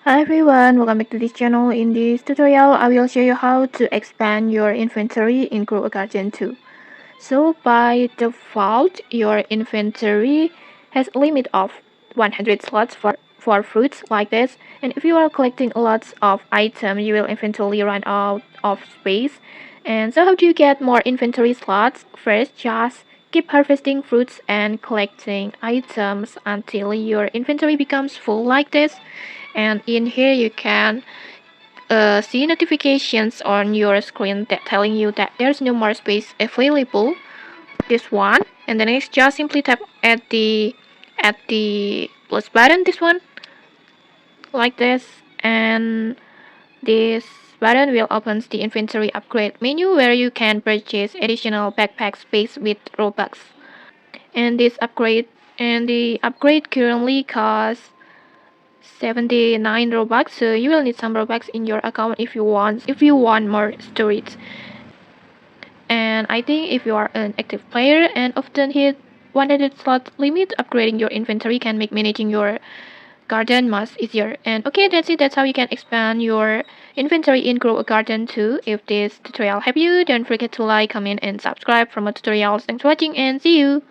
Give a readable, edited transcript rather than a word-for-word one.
Hi everyone, welcome back to this channel. In this tutorial, I will show you how to expand your inventory in Grow a Garden 2. So by default, your inventory has a limit of 100 slots for fruits like this. And if you are collecting lots of items, you will eventually run out of space. And so how do you get more inventory slots? First, just keep harvesting fruits and collecting items until your inventory becomes full like this. And in here you can see notifications on your screen that telling you that there's no more space available. This one, and then next just simply tap at the plus button, this one, like this, and this button will open the inventory upgrade menu where you can purchase additional backpack space with Robux. And this upgrade and the upgrade currently costs 79 Robux, so you will need some Robux in your account if you want more storage. And I think if you are an active player and often hit 100 slot limit, upgrading your inventory can make managing your garden much easier. And okay, that's it. That's how you can expand your inventory in Grow a Garden 2. If this tutorial helped you, don't forget to like, comment, and subscribe for more tutorials. Thanks for watching and see you.